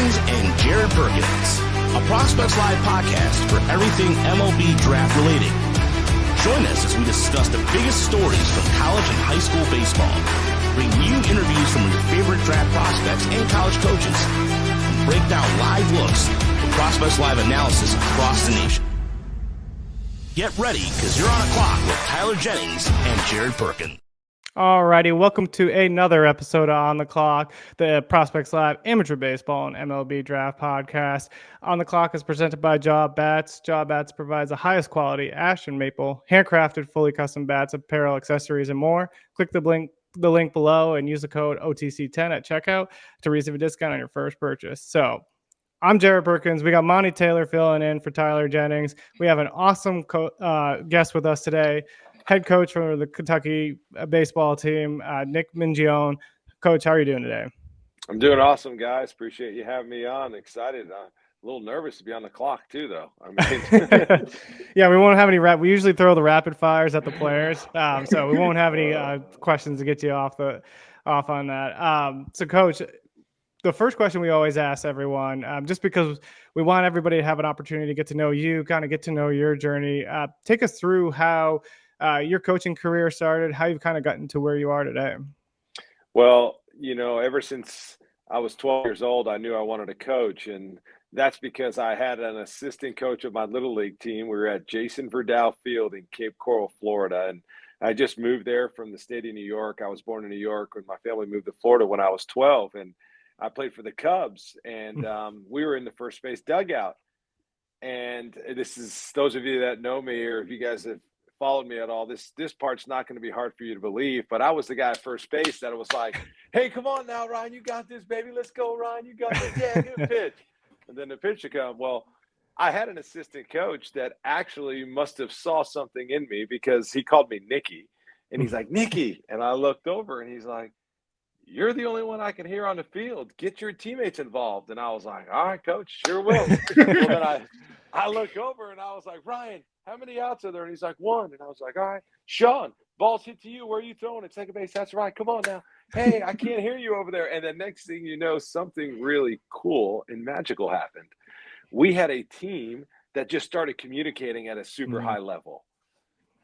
Jennings and Jared Perkins, a Prospects Live podcast for everything MLB draft related. Join us as we discuss the biggest stories from college and high school baseball, bring you interviews from your favorite draft prospects and college coaches, and break down live looks for Prospects Live analysis across the nation. Get ready, because you're on a clock with Tyler Jennings and Jared Perkins. Alrighty, welcome to another episode of On the Clock, the Prospects Live Amateur Baseball and MLB Draft Podcast. On the Clock is presented by Job Bats. Job Bats provides the highest quality ash and maple, handcrafted, fully custom bats, apparel, accessories, and more. Click the link below and use the code OTC10 at checkout to receive a discount on your first purchase. So, I'm Jared Perkins. We got Monty Taylor filling in for Tyler Jennings. We have an awesome guest with us today. Head coach for the Kentucky baseball team, Nick Mingione. Coach, how are you doing today? I'm doing awesome, guys. Appreciate you having me on. Excited. A little nervous to be on the clock, too, though. I mean, yeah, we won't have any we usually throw the rapid fires at the players, so we won't have any questions to get you off on that. So, Coach, the first question we always ask everyone, just because we want everybody to have an opportunity to get to know you, kind of get to know your journey. Take us through how your coaching career started, how you've kind of gotten to where you are today. Well, ever since I was 12 years old, I knew I wanted to coach. And that's because I had an assistant coach of my Little League team. We were at Jason Verdell Field in Cape Coral, Florida. And I just moved there from the state of New York. I was born in New York, and my family moved to Florida when I was 12. And I played for the Cubs, and we were in the first base dugout. And this is, those of you that know me, or if you guys have followed me at all, this part's not going to be hard for you to believe, but I was the guy at first base that was like, hey, come on now, Ryan, you got this, baby. Let's go, Ryan. You got this. Yeah, good pitch. And then the pitch would come. Well, I had an assistant coach that actually must have saw something in me, because he called me Nicky. And he's like, Nicky. And I looked over, and he's like, you're the only one I can hear on the field. Get your teammates involved. And I was like, all right, coach, sure will. Well, then I look over, and I was like, Ryan, how many outs are there? And he's like, 1. And I was like, all right. Sean, ball's hit to you. Where are you throwing it? Second base. That's right. Come on now. Hey, I can't hear you over there. And the next thing you know, something really cool and magical happened. We had a team that just started communicating at a super high level.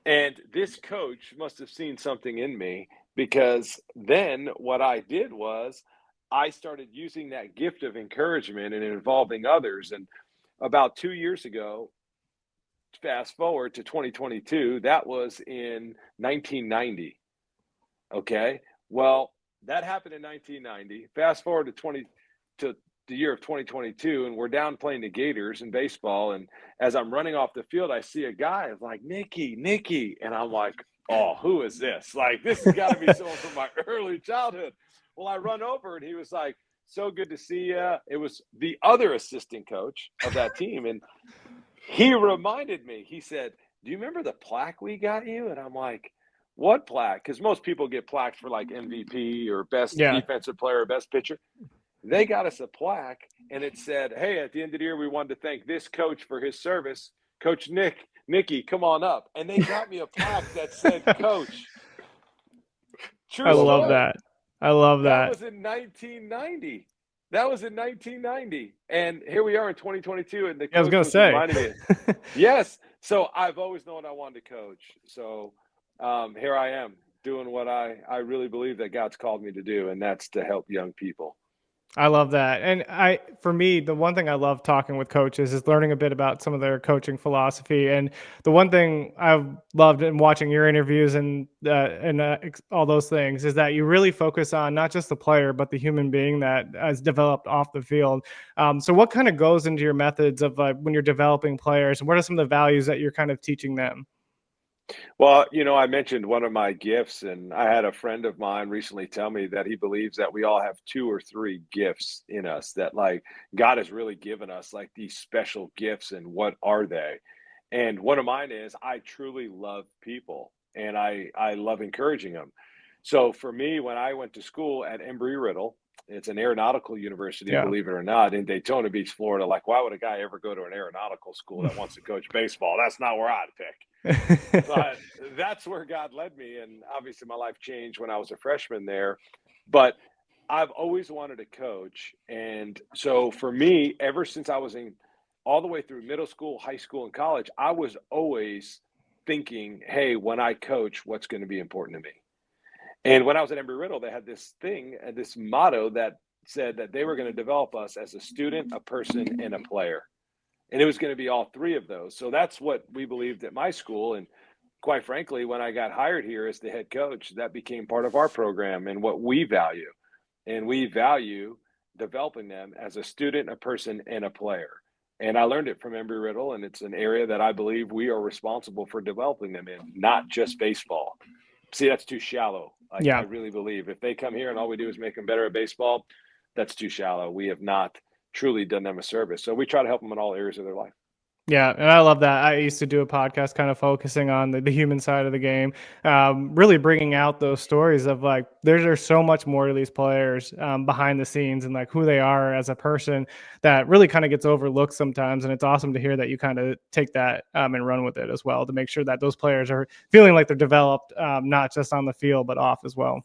And this coach must have seen something in me, because then what I did was I started using that gift of encouragement and involving others. And about 2 years ago, fast forward to 2022, that was in 1990. Okay. Well, that happened in 1990. Fast forward to the year of 2022, and we're down playing the Gators in baseball. And as I'm running off the field, I see a guy. I'm like, Nicky. And I'm like, oh, who is this? Like, this has got to be someone from my early childhood. Well, I run over, and he was like, so good to see you. It was the other assistant coach of that team. And he reminded me, he said, do you remember the plaque we got you? And I'm like, what plaque? Because most people get plaques for like MVP or best defensive player or best pitcher. They got us a plaque, and it said, hey, at the end of the year, we wanted to thank this coach for his service. Coach Nicky, come on up. And they got me a plaque that said coach. True I love that. I love that. That was in 1990. And here we are in 2022. And the coach I was going to say. Reminding me. Yes. So I've always known I wanted to coach. So here I am doing what I really believe that God's called me to do, and that's to help young people. I love that. And for me, the one thing I love talking with coaches is learning a bit about some of their coaching philosophy. And the one thing I've loved in watching your interviews and all those things is that you really focus on not just the player, but the human being that has developed off the field. So what kind of goes into your methods of when you're developing players? What are some of the values that you're kind of teaching them? Well, I mentioned one of my gifts, and I had a friend of mine recently tell me that he believes that we all have 2 or 3 gifts in us, that like God has really given us like these special gifts. And what are they? And one of mine is I truly love people, and I love encouraging them. So for me, when I went to school at Embry-Riddle, it's an aeronautical university, believe it or not, in Daytona Beach, Florida. Like, why would a guy ever go to an aeronautical school that wants to coach baseball? That's not where I'd pick. But that's where God led me. And obviously my life changed when I was a freshman there. But I've always wanted to coach. And so for me, ever since I was in all the way through middle school, high school, and college, I was always thinking, hey, when I coach, what's going to be important to me? And when I was at Embry-Riddle, they had this thing, this motto that said that they were going to develop us as a student, a person, and a player. And it was going to be all three of those. So that's what we believed at my school. And quite frankly, when I got hired here as the head coach, that became part of our program and what we value. And we value developing them as a student, a person, and a player. And I learned it from Embry-Riddle, and it's an area that I believe we are responsible for developing them in, not just baseball. See, that's too shallow. I really believe if they come here and all we do is make them better at baseball, that's too shallow. We have not truly done them a service. So we try to help them in all areas of their life. Yeah, and I love that. I used to do a podcast kind of focusing on the human side of the game, really bringing out those stories of like there's so much more to these players behind the scenes and like who they are as a person that really kind of gets overlooked sometimes. And it's awesome to hear that you kind of take that and run with it as well to make sure that those players are feeling like they're developed, not just on the field, but off as well.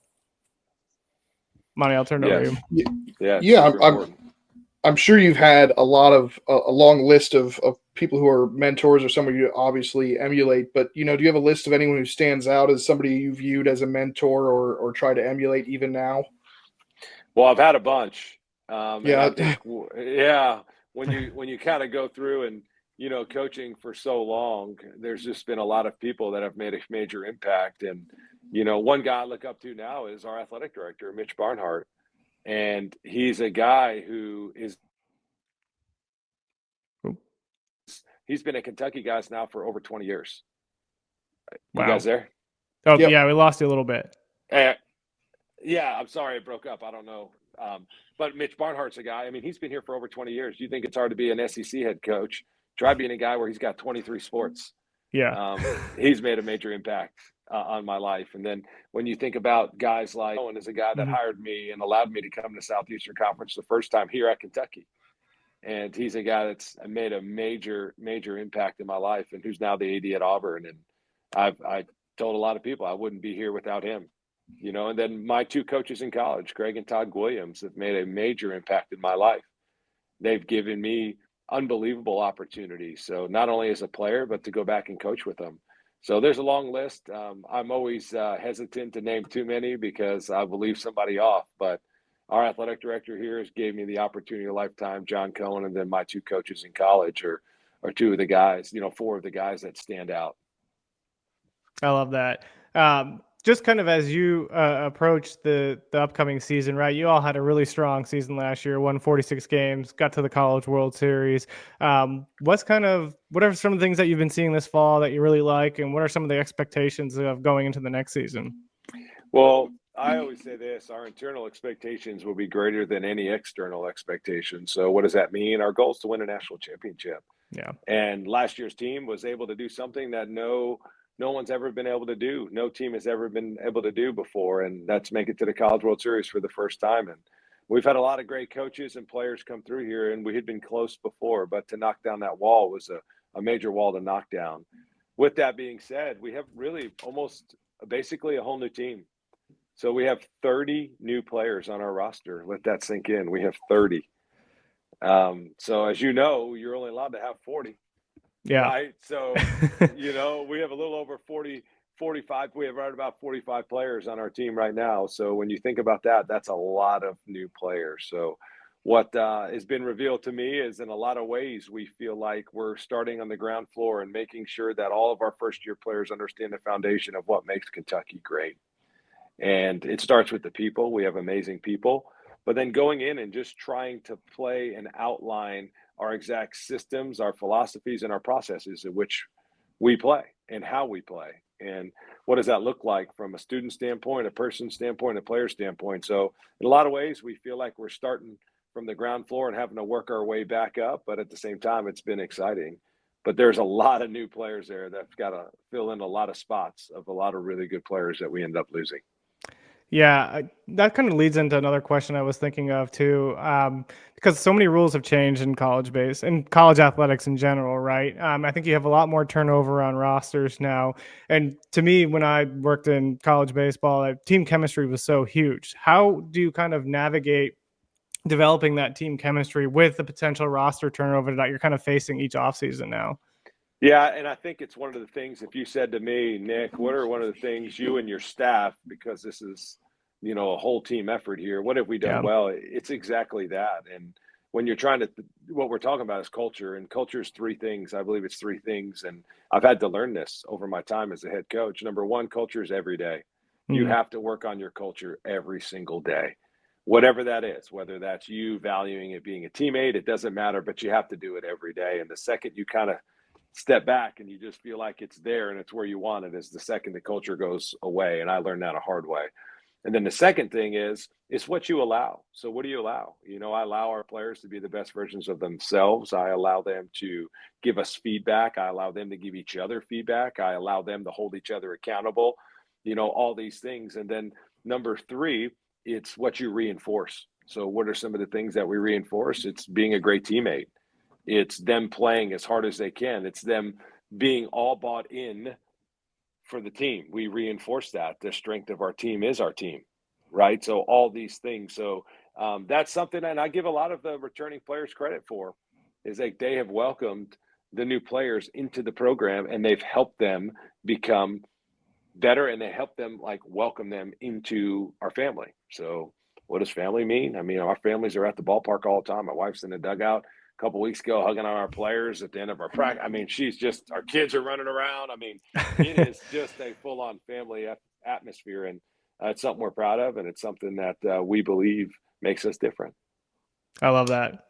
Monty, I'll turn it over to you. Yeah, I'm sure you've had a long list of people who are mentors or somebody you obviously emulate, but do you have a list of anyone who stands out as somebody you viewed as a mentor or try to emulate even now? Well, I've had a bunch. Yeah. When you kind of go through and, coaching for so long, there's just been a lot of people that have made a major impact. And, one guy I look up to now is our athletic director, Mitch Barnhart. And he's a guy he's been at Kentucky guys now for over 20 years. You guys there? Oh, yep. Yeah, we lost you a little bit. Yeah, I'm sorry it broke up. I don't know. But Mitch Barnhart's a guy. I mean, he's been here for over 20 years. Do you think it's hard to be an SEC head coach? Try being a guy where he's got 23 sports. Yeah. He's made a major impact on my life. And then when you think about guys like Owen is a guy that hired me and allowed me to come to Southeastern Conference the first time here at Kentucky. And he's a guy that's made a major, major impact in my life and who's now the AD at Auburn. And I told a lot of people I wouldn't be here without him, and then my two coaches in college, Greg and Todd Williams, have made a major impact in my life. They've given me unbelievable opportunities. So not only as a player, but to go back and coach with them. So there's a long list. I'm always hesitant to name too many because I will leave somebody off. But our athletic director here has gave me the opportunity of a lifetime, John Cohen, and then my two coaches in college are two of the guys, four of the guys that stand out. I love that. Just kind of as you approach the upcoming season, right? You all had a really strong season last year, won 46 games, got to the College World Series. What are some of the things that you've been seeing this fall that you really like, and what are some of the expectations of going into the next season? Well, I always say this, our internal expectations will be greater than any external expectations. So what does that mean? Our goal is to win a national championship. Yeah. And last year's team was able to do something that no one's ever been able to do. No team has ever been able to do before, and that's make it to the College World Series for the first time. And we've had a lot of great coaches and players come through here, and we had been close before, but to knock down that wall was a major wall to knock down. With that being said, we have really almost basically a whole new team. So we have 30 new players on our roster. Let that sink in. We have 30. So as you know, you're only allowed to have 40. Yeah. Right. So, we have a little over 45. We have right about 45 players on our team right now. So when you think about that, that's a lot of new players. So what has been revealed to me is in a lot of ways, we feel like we're starting on the ground floor and making sure that all of our first year players understand the foundation of what makes Kentucky great. And it starts with the people. We have amazing people, but then going in and just trying to play and outline our exact systems, our philosophies, and our processes in which we play and how we play. And what does that look like from a student standpoint, a person standpoint, a player standpoint? So in a lot of ways, we feel like we're starting from the ground floor and having to work our way back up. But at the same time, it's been exciting. But there's a lot of new players there that's got to fill in a lot of spots of a lot of really good players that we end up losing. Yeah, that kind of leads into another question I was thinking of too, because so many rules have changed in college athletics in general, right? I think you have a lot more turnover on rosters now. And to me, when I worked in college baseball, team chemistry was so huge. How do you kind of navigate developing that team chemistry with the potential roster turnover that you're kind of facing each offseason now? Yeah, and I think it's one of the things, if you said to me, Nick, what are one of the things you and your staff, because this is, a whole team effort here, what have we done Yeah. well? It's exactly that. And when you're trying to, what we're talking about is culture, and culture is three things. I believe it's three things. And I've had to learn this over my time as a head coach. Number one, culture is every day. You Mhm. have to work on your culture every single day, whatever that is, whether that's you valuing it being a teammate, it doesn't matter, but you have to do it every day. And the second you kind of step back and you just feel like it's there and it's where you want it is the second the culture goes away. And I learned that a hard way. And then the second thing is what you allow. So what do you allow? I allow our players to be the best versions of themselves. I allow them to give us feedback. I allow them to give each other feedback. I allow them to hold each other accountable, all these things. And then number three, it's what you reinforce. So what are some of the things that we reinforce? It's being a great teammate. It's them playing as hard as they can. It's them being all bought in for the team. We reinforce that. The strength of our team is our team, right? So all these things. So that's something, and I give a lot of the returning players credit for, is like they have welcomed the new players into the program and they've helped them become better, and they help them welcome them into our family. So what does family mean? I mean, our families are at the ballpark all the time. My wife's in the dugout a couple weeks ago hugging on our players at the end of our practice. I mean, our kids are running around. I mean, it is just a full-on family atmosphere, and it's something we're proud of, and it's something that we believe makes us different. I love that.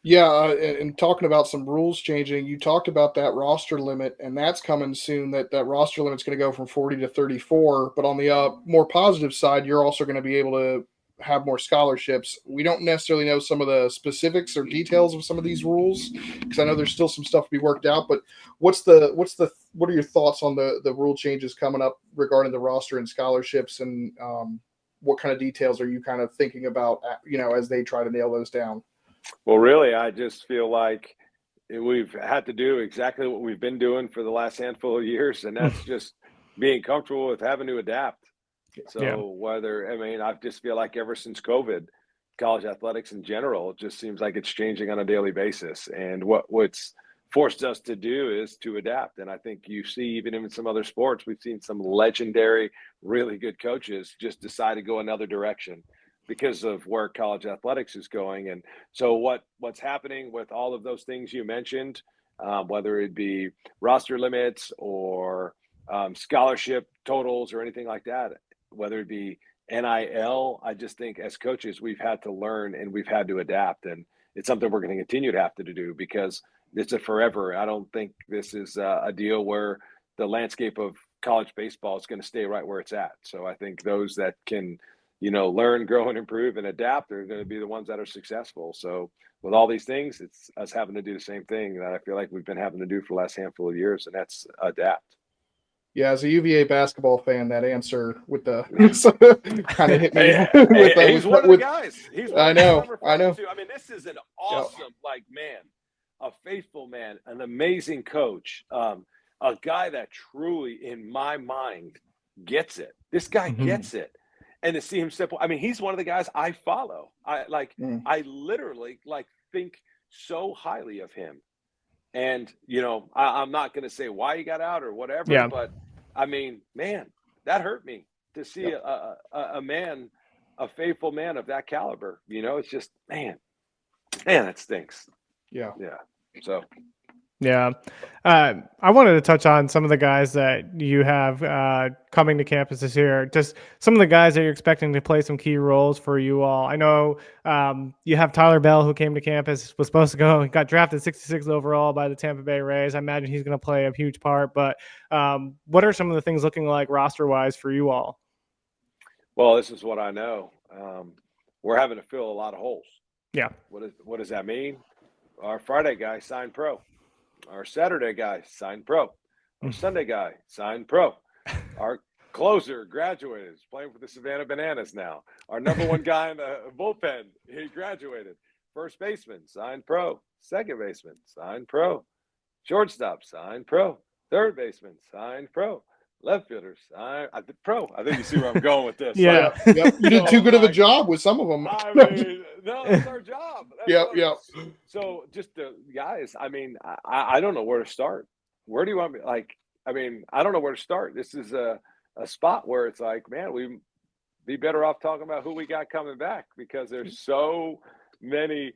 Yeah, and talking about some rules changing, you talked about that roster limit, and that's coming soon. That roster limit's going to go from 40 to 34. But on the more positive side, you're also going to be able to have more scholarships. We don't necessarily know some of the specifics or details of some of these rules because I know there's still some stuff to be worked out. But what are your thoughts on the rule changes coming up regarding the roster and scholarships, and what kind of details are you kind of thinking about, as they try to nail those down? Well, really, I just feel like we've had to do exactly what we've been doing for the last handful of years, and that's just being comfortable with having to adapt. So I just feel like ever since COVID, college athletics in general, it just seems like it's changing on a daily basis. And what's forced us to do is to adapt. And I think you see, even in some other sports, we've seen some legendary, really good coaches just decide to go another direction because of where college athletics is going. And so what's happening with all of those things you mentioned, whether it be roster limits or scholarship totals or anything like that, whether it be NIL, I just think as coaches, we've had to learn and we've had to adapt. And it's something we're going to continue to have to do because it's a forever. I don't think this is a deal where the landscape of college baseball is going to stay right where it's at. So I think those that can, learn, grow, and improve and adapt are going to be the ones that are successful. So with all these things, it's us having to do the same thing that I feel like we've been having to do for the last handful of years, and that's adapt. Yeah, as a UVA basketball fan, that answer with the kind of hit me. He's one of the guys. He's one of the guys I'm referring to. I mean, this is an awesome, a faithful man, an amazing coach, a guy that truly, in my mind, gets it. This guy gets it. And to see him simple, I mean, he's one of the guys I follow. I literally think so highly of him. And, I'm not going to say why he got out or whatever, but I mean, man, that hurt me to see a man, a faithful man of that caliber. It's just, man, that stinks. Yeah. So. Yeah. I wanted to touch on some of the guys that you have coming to campus this year, just some of the guys that you're expecting to play some key roles for you all. I know you have Tyler Bell, who came to campus, was supposed to go, got drafted 66 overall by the Tampa Bay Rays. I imagine he's going to play a huge part, but what are some of the things looking like roster-wise for you all? Well, this is what I know. We're having to fill a lot of holes. Yeah. What does that mean? Our Friday guy signed pro. Our Saturday guy signed pro. Our Sunday guy signed pro. Our Closer graduated. He's playing for the Savannah Bananas now. Our number one guy in the bullpen, he graduated. First baseman, signed pro. Second baseman, signed pro. Shortstop, signed pro. Third baseman, signed pro. Left fielder, signed pro. I think you see where I'm going with this. Yeah. Yep. You did too good of a job with some of them. I mean, no, that's our job. Yep. So just the guys, I mean, I don't know where to start. Where do you want me? Like, I mean, I don't know where to start. This is a spot where it's like, man, we'd be better off talking about who we got coming back, because there's so many,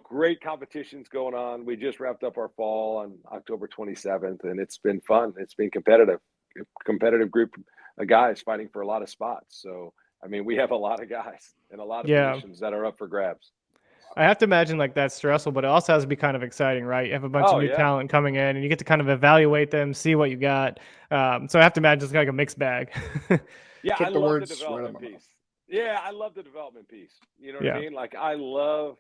great competitions going on. We just wrapped up our fall on October 27th, and it's been fun. It's been competitive group of guys fighting for a lot of spots. So, I mean, we have a lot of guys and a lot of positions that are up for grabs. I have to imagine like that's stressful, but it also has to be kind of exciting, right? You have a bunch of new talent coming in, and you get to kind of evaluate them, see what you got. So I have to imagine it's like a mixed bag. Yeah, I love the development piece. Yeah, I love the development piece. You know what I mean? Like, I love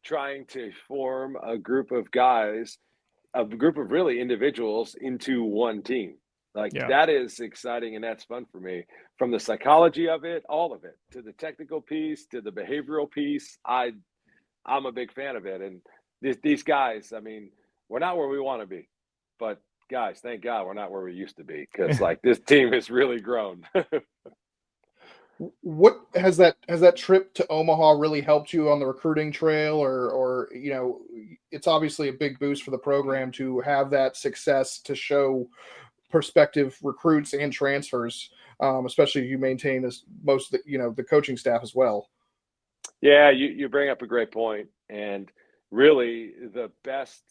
trying to form a group of guys, a group of really individuals into one team. Like, that is exciting, and that's fun for me. From the psychology of it, all of it, to the technical piece, to the behavioral piece, I'm a big fan of it. And these guys, I mean, we're not where we want to be, but guys, thank God we're not where we used to be, because like this team has really grown. What has that trip to Omaha really helped you on the recruiting trail, or it's obviously a big boost for the program to have that success to show prospective recruits and transfers, especially if you maintain most of the coaching staff as well. Yeah, you bring up a great point, and really the best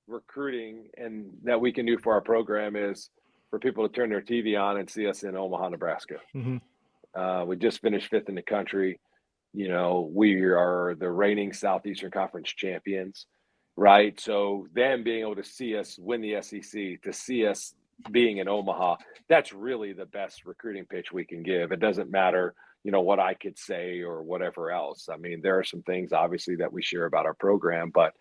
recruiting and that we can do for our program is for people to turn their TV on and see us in Omaha, Nebraska. Mm-hmm. We just finished 5th in the country. We are the reigning Southeastern Conference champions, right? So them being able to see us win the SEC, to see us being in Omaha, that's really the best recruiting pitch we can give. It doesn't matter, what I could say or whatever else. I mean, there are some things obviously that we share about our program, but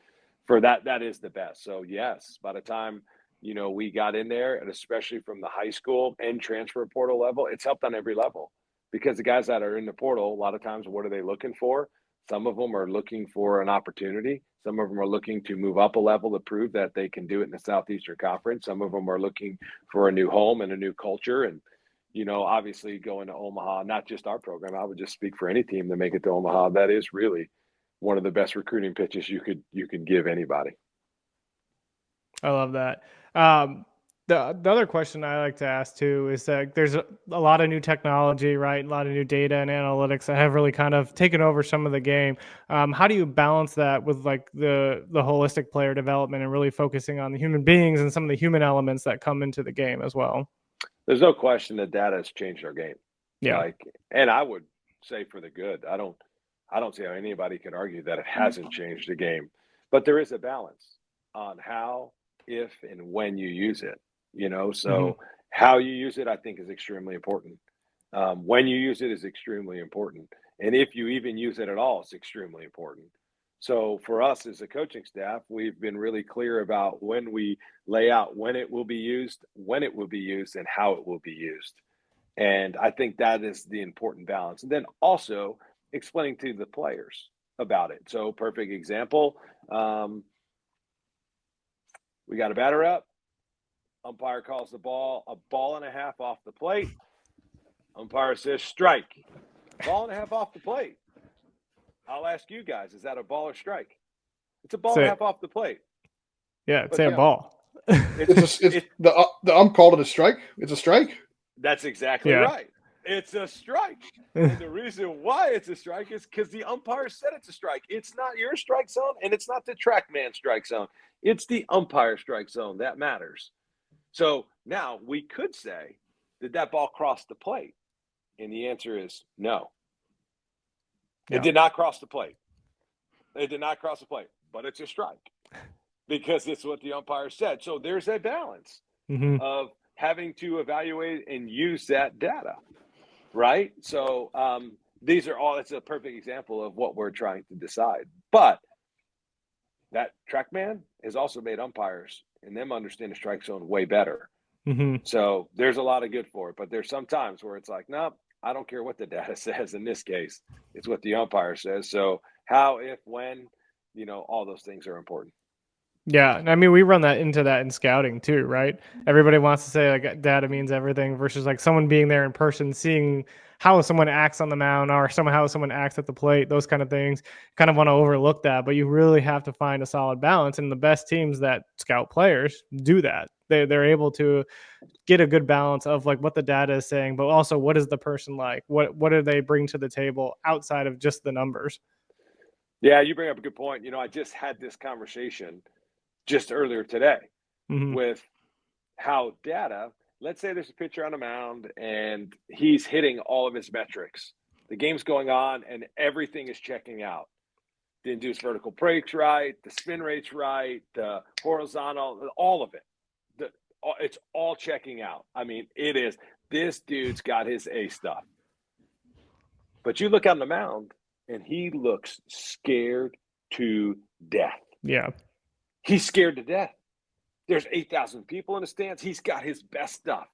for that is the best. So yes, by the time, we got in there, and especially from the high school and transfer portal level, it's helped on every level, because the guys that are in the portal, a lot of times, what are they looking for? Some of them are looking for an opportunity. Some of them are looking to move up a level to prove that they can do it in the Southeastern Conference. Some of them are looking for a new home and a new culture. And, obviously going to Omaha, not just our program, I would just speak for any team to make it to Omaha. That is really one of the best recruiting pitches you could give anybody. I love that. The other question I like to ask too is that there's a lot of new technology, right? A lot of new data and analytics that have really kind of taken over some of the game. How do you balance that with like the holistic player development and really focusing on the human beings and some of the human elements that come into the game as well? There's no question that data has changed our game. Yeah. And I would say for the good. I don't see how anybody can argue that it hasn't changed the game. But there is a balance on how, if, and when you use it. So how you use it, I think, is extremely important. When you use it is extremely important. And if you even use it at all, it's extremely important. So for us as a coaching staff, we've been really clear about when we lay out when it will be used, and how it will be used. And I think that is the important balance. And then also explaining to the players about it. So perfect example, we got a batter up. Umpire calls the ball a ball and a half off the plate. Umpire says strike. Ball and a half off the plate. I'll ask you guys, is that a ball or strike? It's a ball and a half off the plate. Yeah, it's a ball. The ump called it a strike. It's a strike. That's exactly right. It's a strike. And the reason why it's a strike is because the umpire said it's a strike. It's not your strike zone, and it's not the track man strike zone. It's the umpire strike zone that matters. So now we could say, did that ball cross the plate? And the answer is no. It did not cross the plate. It did not cross the plate, but it's a strike because it's what the umpire said. So there's a balance of having to evaluate and use that data, right? So it's a perfect example of what we're trying to decide. But that TrackMan has also made umpires and them understand the strike zone way better. Mm-hmm. So there's a lot of good for it, but there's some times where it's like, nope, I don't care what the data says. In this case, it's what the umpire says. So how, if, when, all those things are important. Yeah, I mean, we run that into that in scouting too, right? Everybody wants to say like data means everything versus like someone being there in person, seeing how someone acts on the mound or how someone acts at the plate, those kind of things. Kind of want to overlook that, but you really have to find a solid balance. And the best teams that scout players do that. They're able to get a good balance of like what the data is saying, but also what is the person like? What do they bring to the table outside of just the numbers? Yeah, you bring up a good point. I just had this conversation just earlier today Mm-hmm. with how data, let's say there's a pitcher on a mound and he's hitting all of his metrics. The game's going on and everything is checking out. The induced vertical break's right, the spin rate's right, the horizontal, all of it. It's all checking out. I mean, it is. This dude's got his A stuff. But you look on the mound and he looks scared to death. Yeah. He's scared to death. There's 8,000 people in the stands. He's got his best stuff.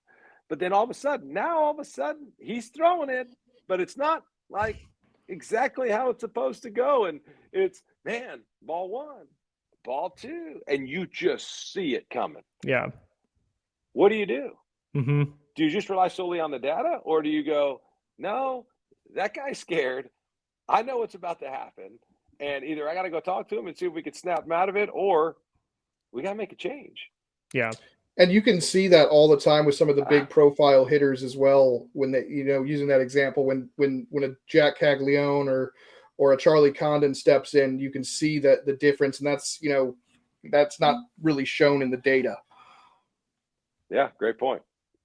But then all of a sudden, he's throwing it, but it's not like exactly how it's supposed to go. And it's, man, ball one, ball two, and you just see it coming. Yeah. What do you do? Mm-hmm. Do you just rely solely on the data, or do you go, no, that guy's scared. I know what's about to happen. And either I got to go talk to him and see if we can snap him out of it, or we got to make a change. Yeah. And you can see that all the time with some of the big profile hitters as well. When they, using that example, when a Jack Caglione or a Charlie Condon steps in, you can see that the difference, and that's not really shown in the data. Yeah, great point.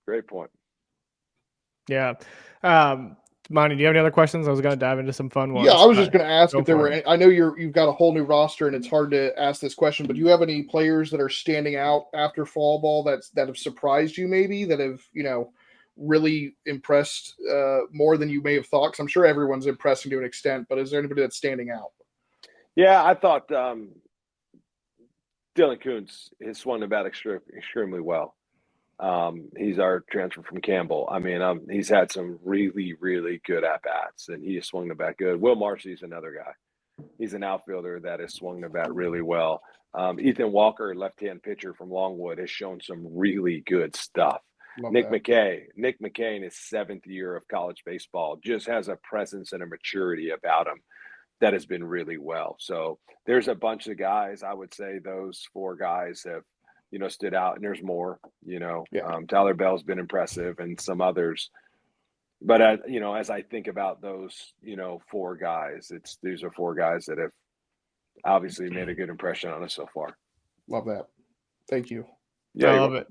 Great point. Yeah. Monty, do you have any other questions? I was going to dive into some fun ones. Yeah, I was just going to ask if there were it. I know you've got a whole new roster and it's hard to ask this question, but do you have any players that are standing out after fall ball that have surprised you, maybe, that have, really impressed more than you may have thought? Because I'm sure everyone's impressing to an extent, but is there anybody that's standing out? Yeah, I thought Dylan Kuntz has swung the bat extremely well. He's our transfer from Campbell. I mean, he's had some really, really good at-bats, and he has swung the bat good. Will Marcy's another guy. He's an outfielder that has swung the bat really well. Ethan Walker, left-hand pitcher from Longwood, has shown some really good stuff. Nick McCain, his 7th year of college baseball, just has a presence and a maturity about him that has been really well. So there's a bunch of guys. I would say those 4 guys have, stood out, and there's more, Tyler Bell's been impressive and some others, but as I think about those, 4 guys, these are 4 guys that have obviously made a good impression on us so far. Love that. Thank you. Yeah, I love it.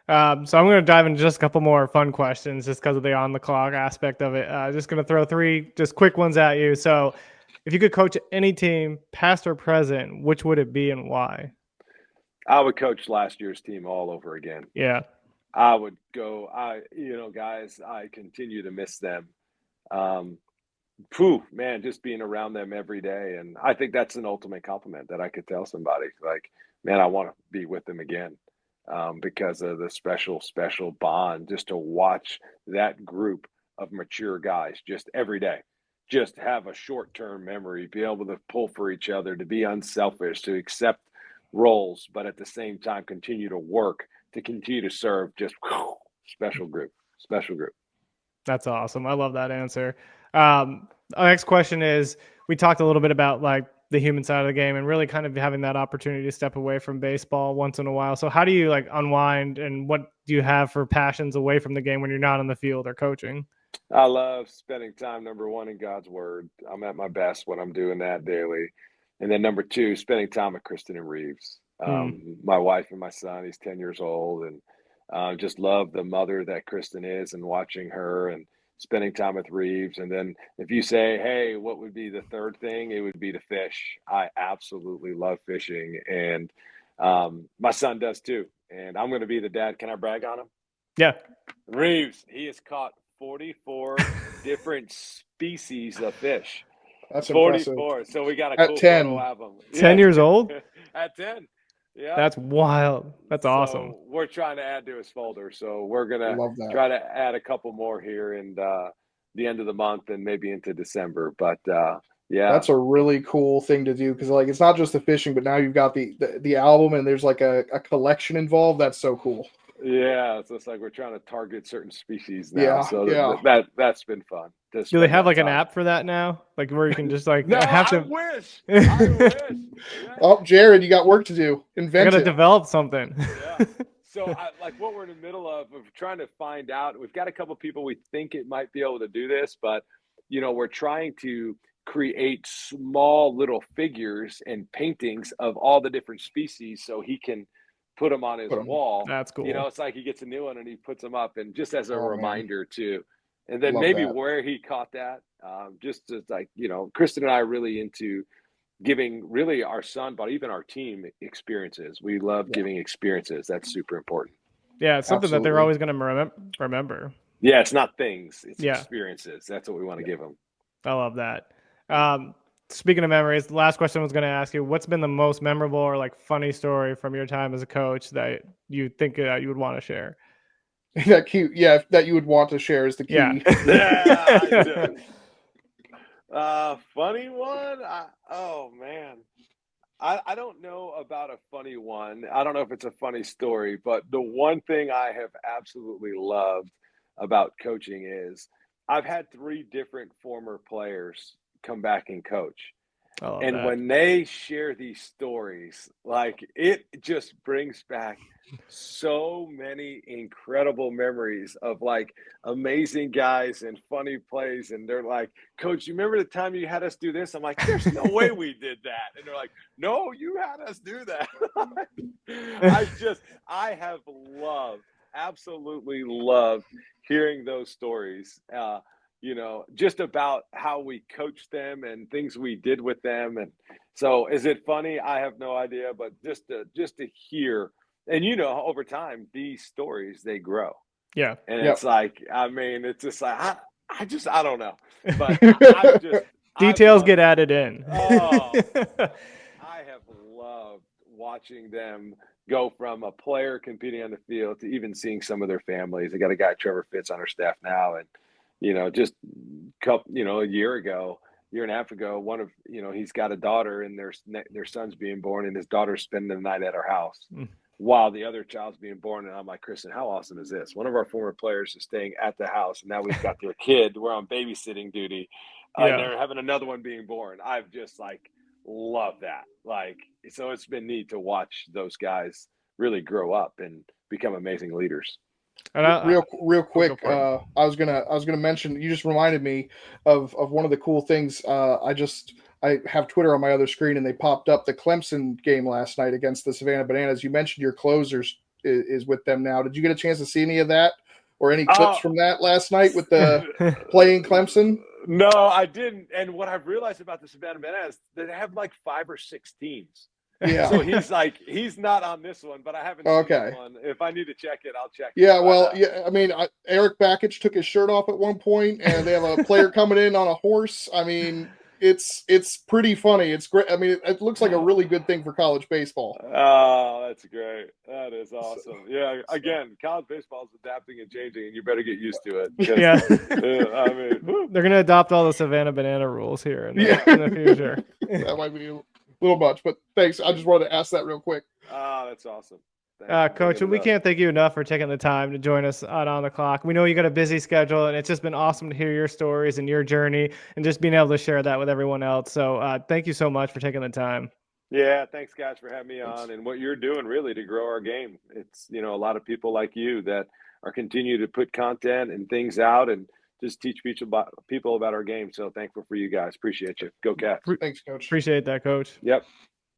So I'm going to dive into just a couple more fun questions just because of the on the clock aspect of it. Just going to throw 3 just quick ones at you. So if you could coach any team, past or present, which would it be and why? I would coach last year's team all over again. Yeah. I would go, guys, I continue to miss them. Just being around them every day. And I think that's an ultimate compliment that I could tell somebody, like, man, I want to be with them again because of the special, special bond, just to watch that group of mature guys just every day, just have a short-term memory, be able to pull for each other, to be unselfish, to accept roles, but at the same time continue to work, to continue to serve. Just special group. That's awesome. I love that answer. Our next question is, we talked a little bit about like the human side of the game and really kind of having that opportunity to step away from baseball once in a while. So how do you like unwind, and what do you have for passions away from the game when you're not on the field or coaching? I love spending time, number 1, in God's word. I'm at my best when I'm doing that daily. And then number 2, spending time with Kristen and Reeves, my wife and my son. He's 10 years old, and just love the mother that Kristen is, and watching her and spending time with Reeves. And then if you say, hey, what would be the third thing? It would be to fish. I absolutely love fishing, and my son does too. And I'm going to be the dad. Can I brag on him? Yeah. Reeves, he has caught 44 different species of fish. That's 44. impressive. So we got a At cool 10. photo album. 10 years old? At 10. Yeah. That's wild. That's awesome. So we're trying to add to his folder. So we're gonna Love that. try to add a couple more here in the end of the month and maybe into December. But yeah, That's a really cool thing to do because like it's not just the fishing, but now you've got the album and there's like a collection involved. That's so cool. yeah. So it's like we're trying to target certain species now. Yeah, So yeah. that's been fun. Do they have like an app for that now? Like where you can just like No, have to. I wish. I wish. Yeah. Oh, Jared, you got work to do. I Invent gotta it. develop something. Yeah. So like what we're in the middle of trying to find out. We've got a couple people we think it might be able to do this, but we're trying to create small little figures and paintings of all the different species so he can put them on his Put 'em. wall. That's cool. It's like he gets a new one and he puts them up, and just as a Oh, man. reminder too. And then Love maybe that. where he caught that, just as like, Kristen and I are really into giving really our son, but even our team experiences. We love giving experiences. That's super important. Yeah, it's something that they're Absolutely. always gonna remember. Yeah, it's not things, it's Yeah. experiences. That's what we want to give them. I love that. Speaking of memories, the last question I was going to ask you, what's been the most memorable or like funny story from your time as a coach that you think you would want to share? That cute. Yeah, that you would want to share is the key. Yeah. Yeah, I do. Funny one? Oh, man. I don't know about a funny one. I don't know if it's a funny story, but the one thing I have absolutely loved about coaching is I've had 3 different former players come back and coach. I love And that. when they share these stories, like it just brings back so many incredible memories of like amazing guys and funny plays. And they're like, Coach, you remember the time you had us do this? I'm like, there's no way we did that. And they're like, no, you had us do that. I have absolutely loved hearing those stories. Just about how we coached them and things we did with them. And so is it funny? I have no idea, but just to hear, and over time, these stories, they grow. Yeah. And Yep. it's like, I mean, it's just like, I don't know, but I just, Details get added in. Oh, I have loved watching them go from a player competing on the field to even seeing some of their families. They got a guy, Trevor Fitz, on our staff now. And, just a year and a half ago, one of, he's got a daughter and their son's being born and his daughter's spending the night at our house while the other child's being born. And I'm like, Kristen, how awesome is this? One of our former players is staying at the house and now we've got their kid. We're on babysitting duty. And they're having another one being born. I've just love that. So it's been neat to watch those guys really grow up and become amazing leaders. And real quick, for it. I was gonna mention. You just reminded me of one of the cool things. I have Twitter on my other screen, and they popped up the Clemson game last night against the Savannah Bananas. You mentioned your closers is with them now. Did you get a chance to see any of that or any clips from that last night with the playing Clemson? No, I didn't. And what I've realized about the Savannah Bananas, they have 5 or 6 teams. Yeah. So he's not on this one, but I haven't seen this one. If I need to check it, I'll check it. Yeah, well, I mean, Eric Bakich took his shirt off at one point, and they have a player coming in on a horse. I mean, it's pretty funny. It's great. I mean, it looks like a really good thing for college baseball. Oh, that's great. That is awesome. Yeah, again, college baseball is adapting and changing, and you better get used to it. Yeah. I mean, they're going to adopt all the Savannah Banana rules here in the future. That might be a little much, but thanks. I just wanted to ask that real quick. Oh, that's awesome. Coach, we can't thank you enough for taking the time to join us on the clock. We know you got a busy schedule, and it's just been awesome to hear your stories and your journey and just being able to share that with everyone else. So thank you so much for taking the time. Yeah, thanks, guys, for having me on and what you're doing really to grow our game. It's, a lot of people like you that are continue to put content and things out and just teach people about our game. So thankful for you guys. Appreciate you. Go Cats. Thanks, Coach. Appreciate that, Coach. Yep.